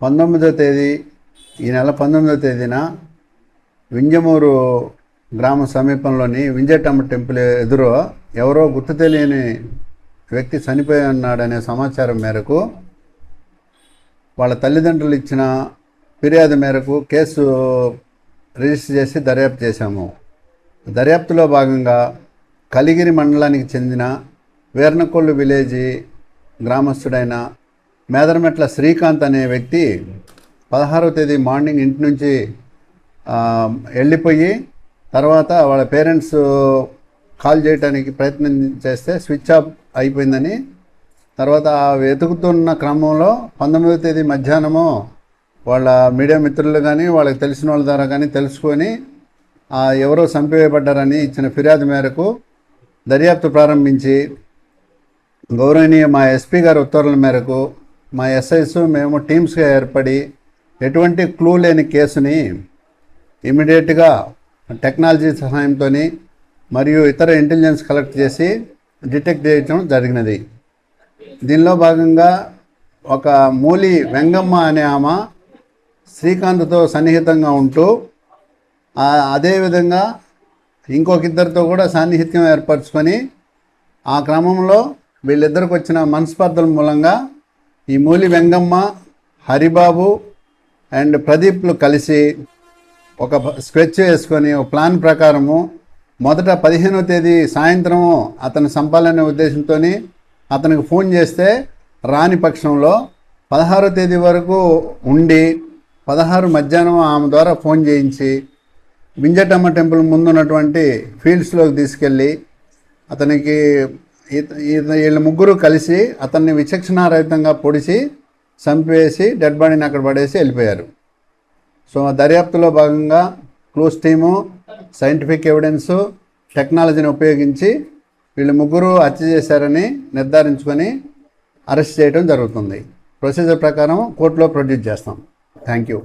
19వ తేదీ ఈ నెల 19వ తేదీన వింజమూరు గ్రామ సమీపంలోని వింజటమ్మ టెంపుల్ ఎదురు ఎవరో గుర్తు తెలియని వ్యక్తి చనిపోయి ఉన్నాడనే సమాచారం మేరకు వాళ్ళ తల్లిదండ్రులు ఇచ్చిన ఫిర్యాదు మేరకు కేసు రిజిస్టర్ చేసి దర్యాప్తు చేశాము. దర్యాప్తులో భాగంగా కలిగిరి మండలానికి చెందిన వీర్నకొల్లు విలేజీ గ్రామస్తుడైన మేదరమెట్ల శ్రీకాంత్ అనే వ్యక్తి 16వ తేదీ మార్నింగ్ ఇంటి నుంచి వెళ్ళిపోయి తర్వాత వాళ్ళ పేరెంట్స్ కాల్ చేయడానికి ప్రయత్నం చేస్తే స్విచ్ ఆఫ్ అయిపోయిందని, తర్వాత వెతుకుతున్న క్రమంలో 19వ తేదీ మధ్యాహ్నము వాళ్ళ మీడియా మిత్రులు కానీ వాళ్ళకి తెలిసిన వాళ్ళ ద్వారా కానీ తెలుసుకొని ఎవరో చంపివేయబడ్డారని ఇచ్చిన ఫిర్యాదు మేరకు దర్యాప్తు ప్రారంభించి గౌరవనీయ మా ఎస్పీ గారి ఉత్తర్వుల మేరకు మా ఎస్ఐస్ మేము టీమ్స్గా ఏర్పడి ఎటువంటి క్లూ లేని కేసుని ఇమీడియట్గా టెక్నాలజీ సహాయంతో మరియు ఇతర ఇంటెలిజెన్స్ కలెక్ట్ చేసి డిటెక్ట్ చేయడం జరిగినది. దీనిలో భాగంగా ఒక మూలి వెంగమ్మ అనే ఆమె శ్రీకాంత్తో సన్నిహితంగా ఉంటూ అదేవిధంగా ఇంకొక ఇద్దరితో కూడా సాన్నిహిత్యం ఏర్పరచుకొని ఆ క్రమంలో వీళ్ళిద్దరికి వచ్చిన మనస్పర్ధల మూలంగా ఈ మూలి వెంగమ్మ, హరిబాబు అండ్ ప్రదీప్లు కలిసి ఒక స్కెచ్ వేసుకొని ఒక ప్లాన్ ప్రకారము మొదట 15వ తేదీ సాయంత్రము అతను చంపాలనే ఉద్దేశంతో అతనికి ఫోన్ చేస్తే రాని పక్షంలో 16వ తేదీ వరకు ఉండి 16 మధ్యాహ్నం ఆమె ద్వారా ఫోన్ చేయించి వింజటమ్మ టెంపుల్ ముందున్నటువంటి ఫీల్డ్స్లోకి తీసుకెళ్ళి అతనికి వీళ్ళ ముగ్గురు కలిసి అతన్ని విచక్షణారహితంగా పొడిచి చంపేసి డెడ్ బాడీని అక్కడ పడేసి వెళ్ళిపోయారు. సో దర్యాప్తులో భాగంగా క్లూస్ టీము, సైంటిఫిక్ ఎవిడెన్సు, టెక్నాలజీని ఉపయోగించి వీళ్ళు ముగ్గురు హత్య చేశారని నిర్ధారించుకొని అరెస్ట్ చేయడం జరుగుతుంది. ప్రొసీజర్ ప్రకారం కోర్టులో ప్రొడ్యూస్ చేస్తాం. Thank you.